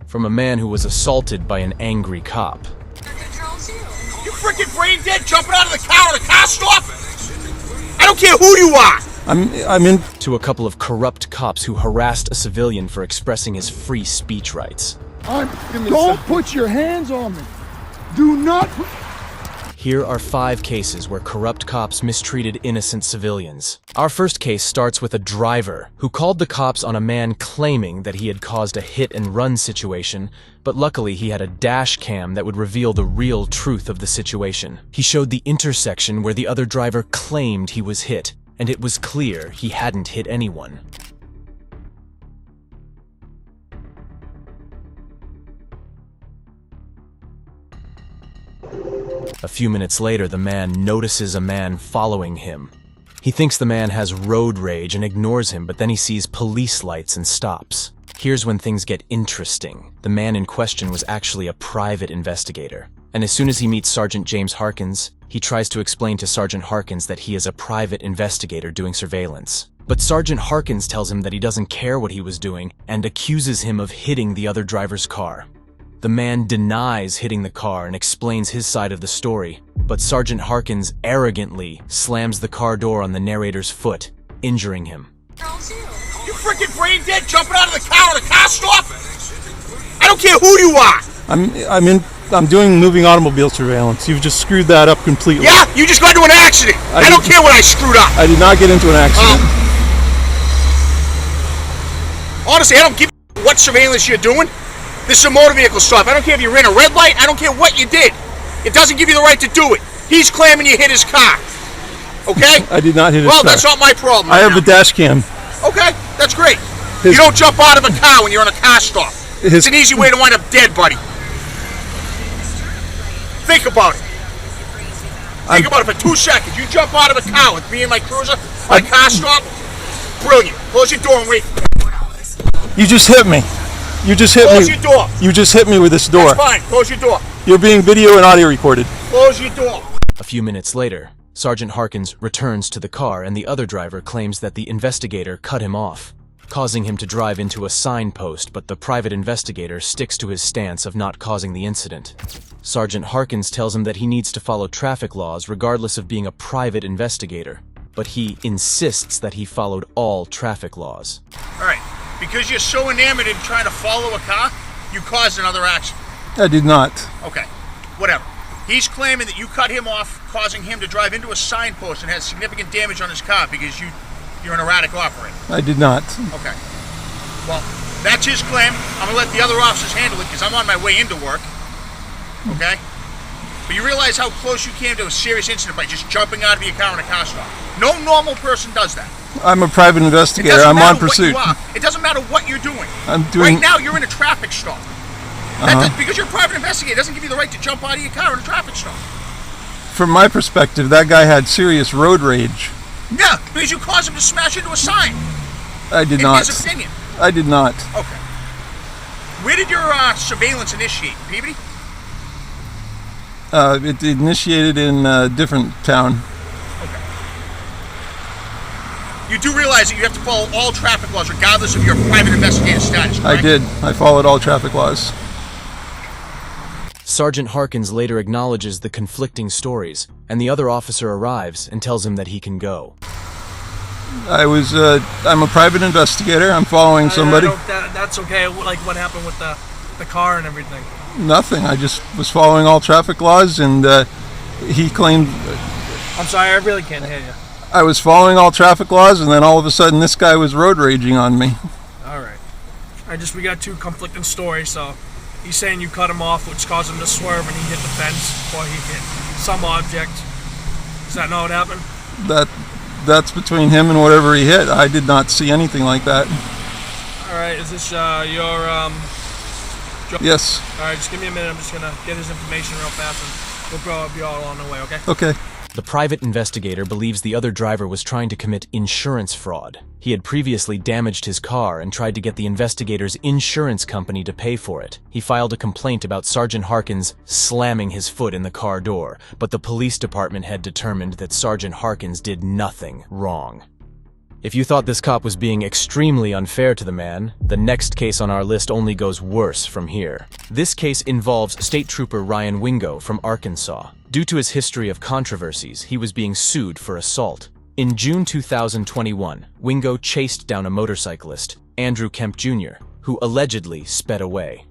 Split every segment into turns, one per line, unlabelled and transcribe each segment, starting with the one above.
from a man who was assaulted by an angry cop.
You freaking brain dead jumping out of the car at a car stop? I don't care who you are!
I'm in.
To a couple of corrupt cops who harassed a civilian for expressing his free speech rights.
Don't put your hands on me. Do not.
Here are 5 cases where corrupt cops mistreated innocent civilians. Our first case starts with a driver who called the cops on a man claiming that he had caused a hit-and-run situation, but luckily he had a dash cam that would reveal the real truth of the situation. He showed the intersection where the other driver claimed he was hit, and it was clear he hadn't hit anyone. A few minutes later, the man notices a man following him. He thinks the man has road rage and ignores him, but then he sees police lights and stops. Here's when things get interesting. The man in question was actually a private investigator. And as soon as he meets Sergeant James Harkins, he tries to explain to Sergeant Harkins that he is a private investigator doing surveillance. But Sergeant Harkins tells him that he doesn't care what he was doing and accuses him of hitting the other driver's car. The man denies hitting the car and explains his side of the story, but Sergeant Harkins arrogantly slams the car door on the narrator's foot, injuring him.
You freaking brain dead jumping out of the car at a car stop? I don't care who you are!
I'm doing moving automobile surveillance. You've just screwed that up completely.
Yeah, you just got into an accident. I don't care what I screwed up.
I did not get into an accident.
Honestly, I don't give a what surveillance you're doing. This is a motor vehicle stop. I don't care if you ran a red light. I don't care what you did. It doesn't give you the right to do it. He's claiming you hit his car. Okay?
I did not hit his car.
Well, that's not my problem.
I have a dash cam.
Okay, that's great. You don't jump out of a car when you're on a car stop. It's an easy way to wind up dead, buddy. Think about it. Think about it for 2 seconds. You jump out of a car with me and my cruiser on a car stop. Brilliant. Close your door and wait.
You just hit me. You just hit me.
Close your door.
You just hit me with this door.
That's fine. Close your door.
You're being video and audio recorded.
Close your door.
A few minutes later, Sergeant Harkins returns to the car and the other driver claims that the investigator cut him off, causing him to drive into a signpost, but the private investigator sticks to his stance of not causing the incident. Sergeant Harkins tells him that he needs to follow traffic laws regardless of being a private investigator, but he insists that he followed all traffic laws.
All right. Because you're so enamored in trying to follow a car, you caused another accident.
I did not.
Okay, whatever. He's claiming that you cut him off, causing him to drive into a signpost and had significant damage on his car because you're an erratic operator.
I did not.
Okay. Well, that's his claim. I'm going to let the other officers handle it because I'm on my way into work. Okay? But you realize how close you came to a serious incident by just jumping out of your car in a car stop. No normal person does that.
I'm a private investigator. I'm on pursuit.
It doesn't matter what you're doing.
I'm doing.
Right now, you're in a traffic stop. Because you're a private investigator, it doesn't give you the right to jump out of your car in a traffic stop.
From my perspective, that guy had serious road rage.
Yeah, because you caused him to smash into a sign.
I did not.
In his opinion.
I did not.
Okay. Where did your surveillance initiate, Peabody?
It initiated in a different town.
Okay. You do realize that you have to follow all traffic laws regardless of your private investigative status, correct?
I did. I followed all traffic laws.
Sergeant Harkins later acknowledges the conflicting stories, and the other officer arrives and tells him that he can go.
I'm a private investigator. I'm following somebody.
That's okay. Like, what happened with the car and everything?
Nothing. I just was following all traffic laws, and he claimed...
I'm sorry, I really can't hear you.
I was following all traffic laws, and then all of a sudden this guy was road raging on me.
All right. We got 2 conflicting stories, so he's saying you cut him off, which caused him to swerve, and he hit the fence, or he hit some object. Does that not what happened?
That's between him and whatever he hit. I did not see anything like that.
All right, is this your
Yes.
All right, just give me a minute. I'm just gonna get his information real fast, and we'll probably be all on the way. Okay?
Okay.
The private investigator believes the other driver was trying to commit insurance fraud. He had previously damaged his car and tried to get the investigator's insurance company to pay for it. He filed a complaint about Sergeant Harkins slamming his foot in the car door, but the police department had determined that Sergeant Harkins did nothing wrong. If you thought this cop was being extremely unfair to the man, the next case on our list only goes worse from here. This case involves State Trooper Ryan Wingo from Arkansas. Due to his history of controversies, he was being sued for assault. In June 2021, Wingo chased down a motorcyclist, Andrew Kemp Jr., who allegedly sped away.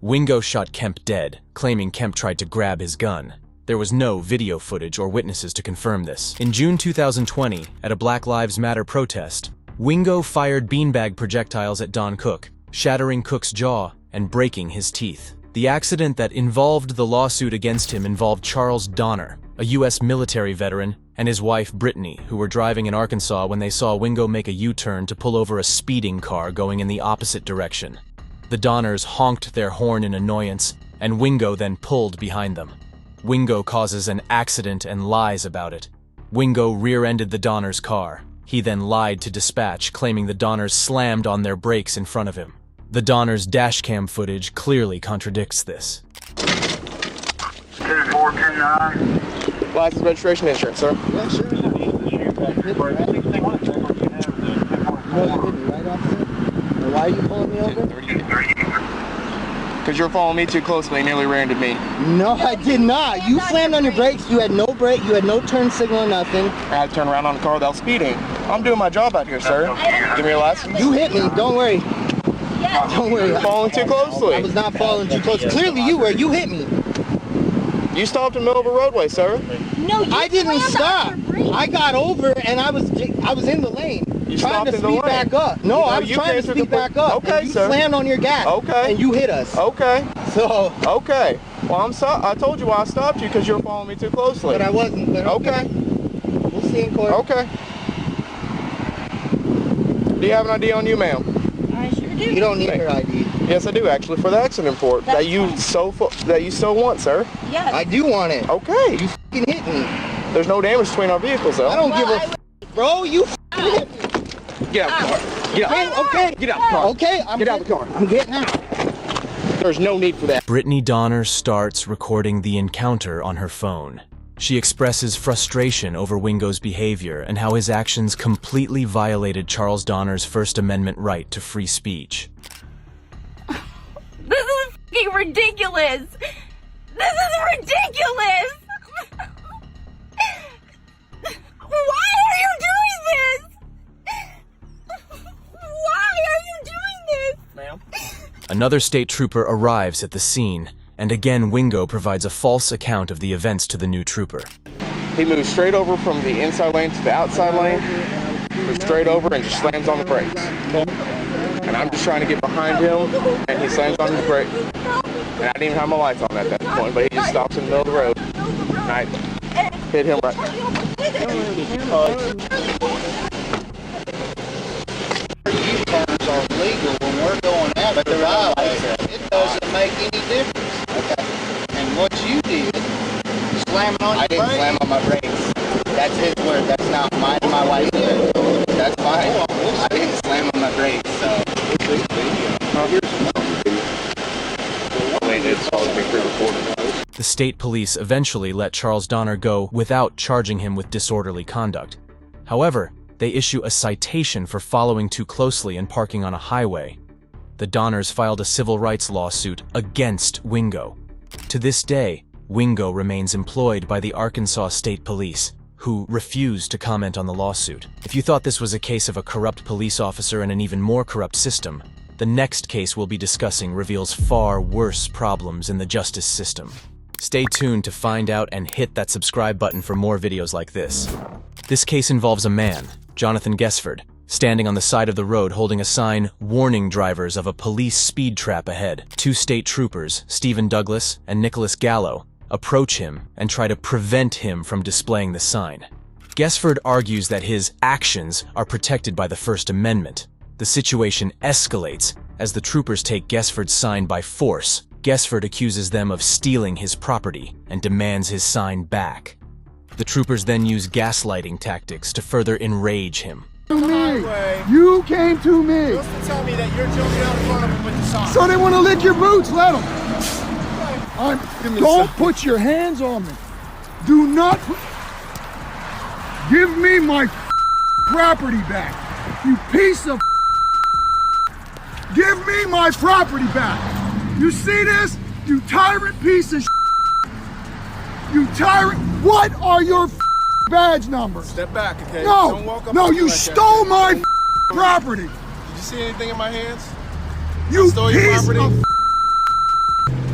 Wingo shot Kemp dead, claiming Kemp tried to grab his gun. There was no video footage or witnesses to confirm this. In June 2020, at a Black Lives Matter protest, Wingo fired beanbag projectiles at Don Cook, shattering Cook's jaw and breaking his teeth. The accident that involved the lawsuit against him involved Charles Donner, a U.S. military veteran, and his wife Brittany, who were driving in Arkansas when they saw Wingo make a U-turn to pull over a speeding car going in the opposite direction. The Donners honked their horn in annoyance, and Wingo then pulled behind them. Wingo causes an accident and lies about it. Wingo rear-ended the Donners' car. He then lied to dispatch, claiming the Donners slammed on their brakes in front of him. The Donners' dashcam footage clearly contradicts this.
2429. License, registration, insurance, sir.
Yeah, sure. No, you hit me right off there. And why are you pulling me over?
Because you're following me too closely and nearly rear-ended me.
No, I did not. You slammed on your brakes. You had no brake. You had no turn signal or nothing.
I had to turn around on the car without speeding. I'm doing my job out here, sir. Give me your license.
You hit me. Don't worry. Don't worry.
Following too closely.
I was not following too close. Clearly you were. You hit me.
You stopped in the middle of a roadway, sir.
No, you
I didn't stop. I got over and I was in the lane.
You
trying
stopped
to
in the
speed
lane.
back up. No, I was
you
trying to
came through
speed
the-
back up.
Okay,
and you
sir.
slammed on your gas.
Okay.
And you hit us.
Okay.
So,
Okay. Well, I told you why I stopped you, because you were following me too closely.
but I wasn't. But
Okay.
We'll see in court.
Okay. Do you have an ID on you, ma'am?
I sure do.
You don't need her ID.
Yes, I do, actually, for the accident report
That's
that you so want, sir.
Yes.
I do want it.
Okay.
You f***ing hit me.
There's no damage between our vehicles, though.
I don't give a f***. Bro, you f***ing hit me.
Get out of the car. Get out.
Oh, okay.
Get out of the car.
Okay,
Get out of the car.
I'm getting out.
There's no need for that.
Brittany Donner starts recording the encounter on her phone. She expresses frustration over Wingo's behavior and how his actions completely violated Charles Donner's First Amendment right to free speech.
This is f***ing ridiculous. This is ridiculous. Why are you doing this? Why are you doing this?
Ma'am?
Another state trooper arrives at the scene, and again Wingo provides a false account of the events to the new trooper.
He moves straight over from the inside lane to the outside lane, moves straight over and just slams on the brakes. And I'm just trying to get behind him, and he slams on his brake. And I didn't even have my lights on at that point, but he just stops in the middle of the road. And I hit him right.
U-turns are legal when we're going out the highway. It doesn't make any difference. Okay. And what you did, slamming on your brakes. I didn't slam on my brakes. That's his word. That's not mine. My wife did. That's fine. I didn't slam on my brakes. So.
The state police eventually let Charles Donner go without charging him with disorderly conduct. However, they issue a citation for following too closely and parking on a highway. The Donners filed a civil rights lawsuit against Wingo. To this day, Wingo remains employed by the Arkansas State Police, who refuse to comment on the lawsuit. If you thought this was a case of a corrupt police officer and an even more corrupt system, the next case we'll be discussing reveals far worse problems in the justice system. Stay tuned to find out and hit that subscribe button for more videos like this. This case involves a man, Jonathan Gesford, standing on the side of the road holding a sign warning drivers of a police speed trap ahead. Two state troopers, Stephen Douglas and Nicholas Gallo, approach him and try to prevent him from displaying the sign. Gesford argues that his actions are protected by the First Amendment. The situation escalates as the troopers take Gesford's sign by force. Gesford accuses them of stealing his property and demands his sign back. The troopers then use gaslighting tactics to further enrage him.
You came to me.
Tell me that you're jumping out in front of him with the sign.
So they want to lick your boots, let them. Don't put your hands on me. Do not put... Give me my property back.
You piece of Give me my property back. You see this? You tyrant piece of You tyrant. What are your badge numbers?
Step back, okay?
No,
Don't walk up
no,
to me
you
like
stole
that.
my property.
Did you see anything in my hands?
You
stole your
piece
property?
of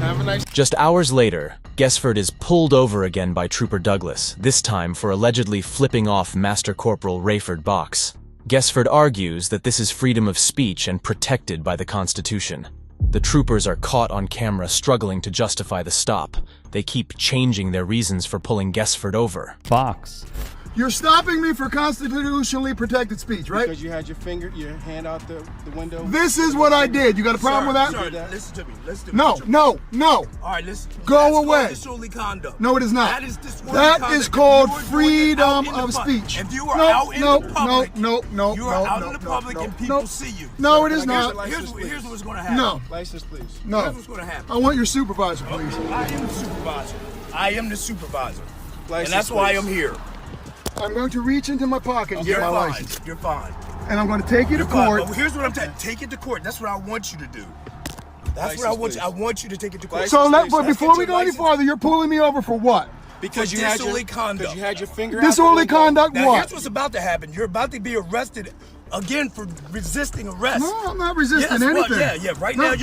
Have a nice
Just hours later, Gesford is pulled over again by Trooper Douglas, this time for allegedly flipping off Master Corporal Rayford Box. Gesford argues that this is freedom of speech and protected by the Constitution. The troopers are caught on camera struggling to justify the stop. They keep changing their reasons for pulling Gesford over.
Box.
You're stopping me for constitutionally protected speech, right?
because you had your hand out the window.
This is what I did. You got a problem with that?
Sir, listen to me. Listen to me.
No, no, no.
All right, listen.
Go
That's
away.
called disorderly conduct.
No, it is not.
That is disorderly
That
conduct.
is called
If you were doing it out
freedom
in the
of
public,
speech.
If you are
No,
out in
no,
the public,
no,
you are out in the public and people see you.
No, it is
Can I
not.
get your license,
Here's
please?
what's going to happen.
No,
License, please.
no.
Here's what's going to happen.
I want your supervisor, please.
I am the supervisor. I am the supervisor.
License,
And that's why
please.
I'm here.
I'm going to reach into my pocket and
You're
get my
fine.
license.
You're fine.
And I'm going to take you to
You're fine.
court.
But here's what I'm telling you. Take it to court. That's what I want you to do. That's what I
License,
want you. I
please.
want you to take it to court.
So
License,
but
please.
before we go any farther, you're pulling me over for what?
Because
For
you had
disorderly conduct.
Because you had your finger
Disorderly
out the window.
conduct
Now
what?
here's what's about to happen. You're about to be arrested again for resisting arrest.
No, I'm not resisting
Yes,
anything.
well, yeah. Right
No.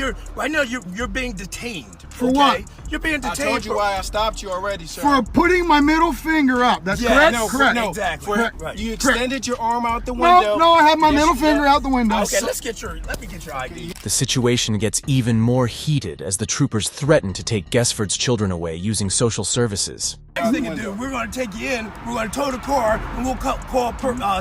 now you're being detained.
For
okay?
what?
You're being
I
detained.
told you why I stopped you already, sir.
For putting my middle finger up. That's
Yeah,
correct?
no,
correct.
No,
Exactly.
for-
Right.
You
Correct.
extended your arm out the window.
No, I have my
Yes,
middle
you
finger
did.
out the window.
Okay, let me get your ID.
The situation gets even more heated as the troopers threaten to take Gesford's children away using social services.
Next thing to do, we're going to take you in. We're going to tow the car, and we'll call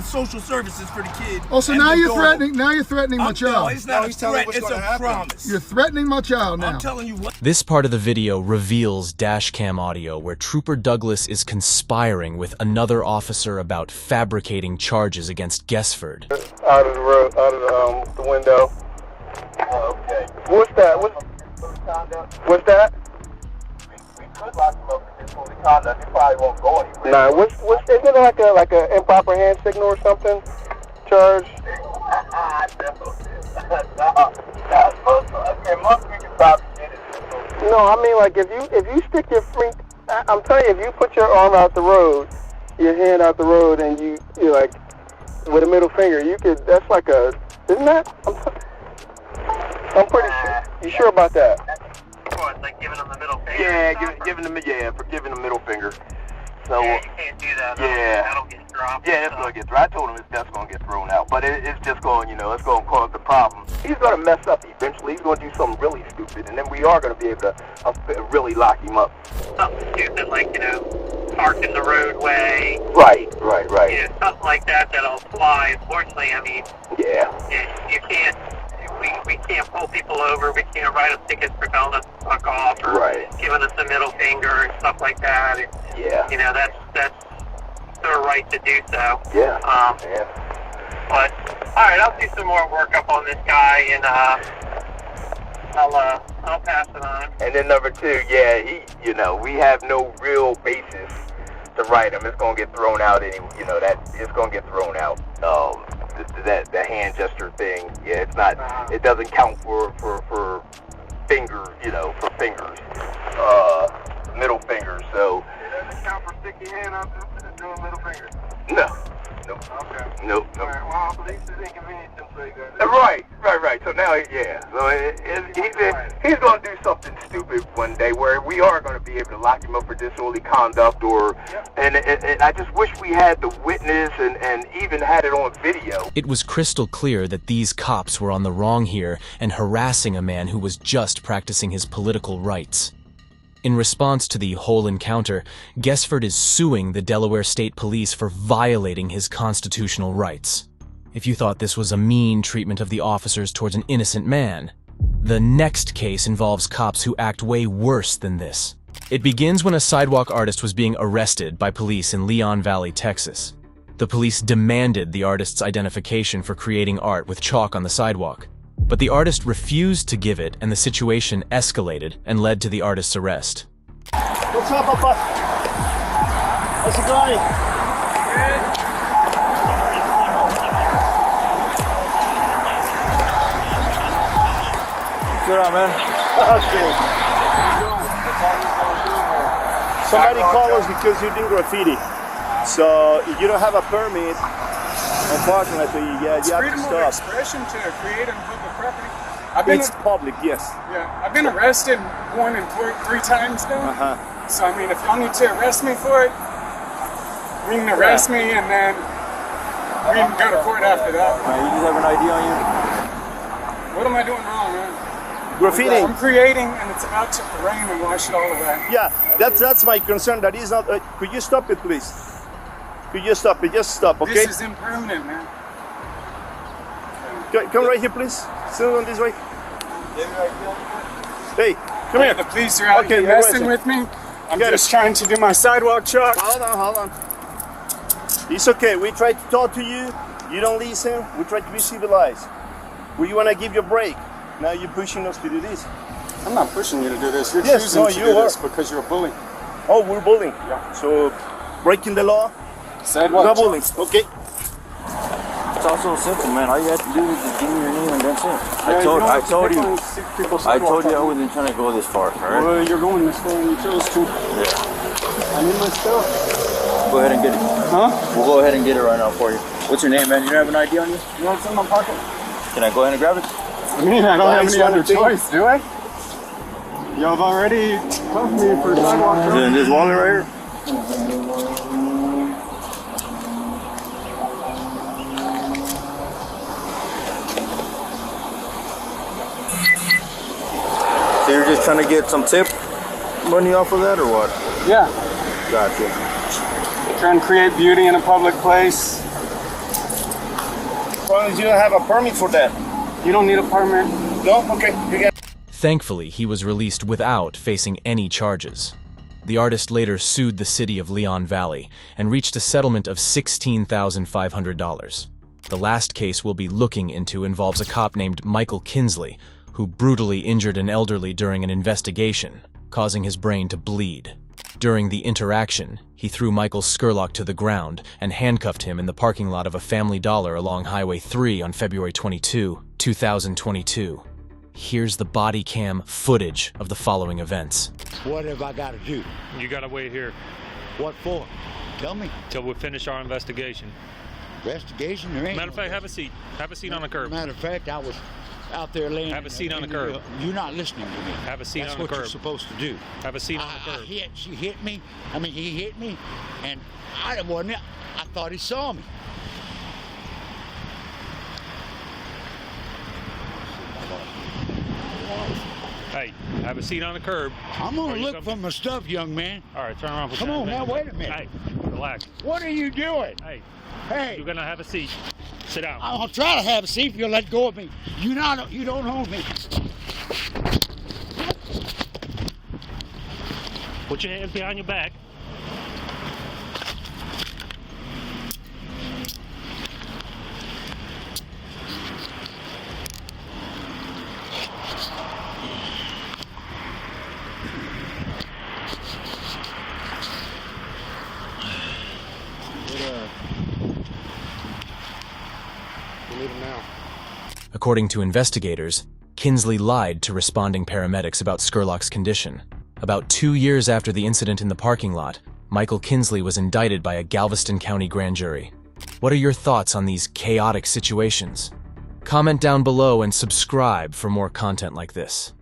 social services for the kid.
Oh, so
and
now
the
you're
dog.
threatening. Now you're threatening my
No,
child.
it's not
No,
a
he's telling
threat.
what's
It's
gonna
a
happen.
promise.
You're threatening my child now.
I'm telling you what.
This part of the video reveals dashcam audio where Trooper Douglas is conspiring with another officer about fabricating charges against Gesford.
Out of the road, out of the window. Okay. What's that? What's that? We could lock him up for disorderly conduct. He probably won't go anywhere. Nah, what's isn't it like a improper hand signal or something? Charge? No, I mean like if you stick your freak, I'm telling you, if you put your arm out the road, your hand out the road, and you're like with a middle finger, you could. That's like a, isn't that? I'm pretty sure. You sure about that?
What, like giving them the middle finger?
Yeah, giving the middle finger. So
Yeah, you can't do that.
Yeah.
That'll get dropped.
yeah, it's gonna get thrown. I told him that's gonna get thrown out, but it's just going, it's gonna cause the problem. He's gonna mess up eventually. He's gonna do something really stupid, and then we are gonna be able to really lock him up.
Something stupid like, park in the roadway.
Right.
Something like that that'll fly. Unfortunately, I mean,
Yeah.
you can't. We can't pull people over. We can't write them tickets for telling us to fuck off or
Right.
giving us the middle finger and stuff like that.
Yeah.
That's their right to do so.
Yeah.
But all right, I'll do some more work up on this guy, and I'll pass it on.
And then number two, we have no real basis to write him. It's gonna get thrown out it's gonna get thrown out. The hand gesture thing, it's not. It doesn't count for fingers, for fingers, middle fingers. So. It doesn't count for sticking your hand out to doing middle fingers. No. Okay. Nope. All right. Well, at least it's inconvenient so you got Right. So now, So he's going to do something stupid one day where we are going to be able to lock him up for disorderly conduct and I just wish we had the witness and even had it on video.
It was crystal clear that these cops were on the wrong here and harassing a man who was just practicing his political rights. In response to the whole encounter, Gesford is suing the Delaware State Police for violating his constitutional rights. If you thought this was a mean treatment of the officers towards an innocent man, the next case involves cops who act way worse than this. It begins when a sidewalk artist was being arrested by police in Leon Valley, Texas. The police demanded the artist's identification for creating art with chalk on the sidewalk. But the artist refused to give it, and the situation escalated and led to the artist's arrest.
What's up, Papa? How's it going?
Sit down, man.
Okay. Somebody called us because you did graffiti. So if you don't have a permit, unfortunately, yeah, you have to
freedom of
stop.
expression to create on public property.
It's public, yes.
Yeah, I've been arrested 1 and 3 times now. So I mean, if y'all need to arrest me for it, you can arrest me, and then we can go to court after that.
You just have an ID on you?
What am I doing wrong, man?
Graffiti.
I'm creating, and it's about to rain and wash it all away.
Yeah, that's my concern. That is not. Could you stop it, please? Could you stop it? Just stop, okay?
This is impermanent, man.
Come right here, please. Sit on this way. Hey, come here.
The police are out here messing with me. I'm just trying to do my sidewalk truck.
Hold on. It's okay. We try to talk to you. You don't listen. We try to be civilized. We want to give you a break. Now you're pushing us to do this.
I'm not pushing you to do this. You're
Yes,
choosing
no,
to
you
do
are.
this because you're a bully.
Oh, we're bullying.
Yeah.
So, breaking the law.
Sidewalk
No bullying. Okay.
It's also simple, man. All you have to do is just give me your name and that's it. I told you I wasn't trying to go this far, alright?
Well, you're going this far and you chose to.
Yeah.
I need my stuff.
Go ahead and get it.
Huh?
We'll go ahead and get it right now for you. What's your name, man? You don't have an ID on you?
Yeah, it's in my pocket.
Can I go ahead and grab it?
I mean, I don't have any other choice, do I? Y'all have already cuffed me for sidewalk truck.
Is it in this wallet right here? So you're just trying to get some tip money off of that or what?
Yeah.
Gotcha.
Trying to create beauty in a public place.
As long as you don't have a permit for that.
You don't need a permit.
No? Okay. You get.
Thankfully, he was released without facing any charges. The artist later sued the city of Leon Valley and reached a settlement of $16,500. The last case we'll be looking into involves a cop named Michael Kinsley, who brutally injured an elderly during an investigation, causing his brain to bleed. During the interaction, he threw Michael Scurlock to the ground and handcuffed him in the parking lot of a Family Dollar along Highway 3 on February 22, 2022. Here's the body cam footage of the following events.
What have I got to do?
You got to wait here.
What for? Tell me.
Till we finish our investigation.
Investigation? There ain't.
Matter of fact, have a seat. Have a seat on the curb.
Matter of fact, I was out there laying.
Have a seat on the curb.
You're not listening to me.
Have a seat
That's
on the curb.
That's what you're supposed to do.
Have a seat on the curb.
She hit me. He hit me, and I wasn't. I thought he saw me.
Hey, have a seat on the curb.
I'm gonna look for my stuff, young man.
All right, turn around.
Come on, now wait a minute.
Hey, relax.
What are you doing?
Hey, you're gonna have a seat. Sit down.
I'll try to have a seat if you'll let go of me. You don't hold me.
Put your hands behind your back.
According to investigators, Kinsley lied to responding paramedics about Scurlock's condition. About 2 years after the incident in the parking lot, Michael Kinsley was indicted by a Galveston County grand jury. What are your thoughts on these chaotic situations? Comment down below and subscribe for more content like this.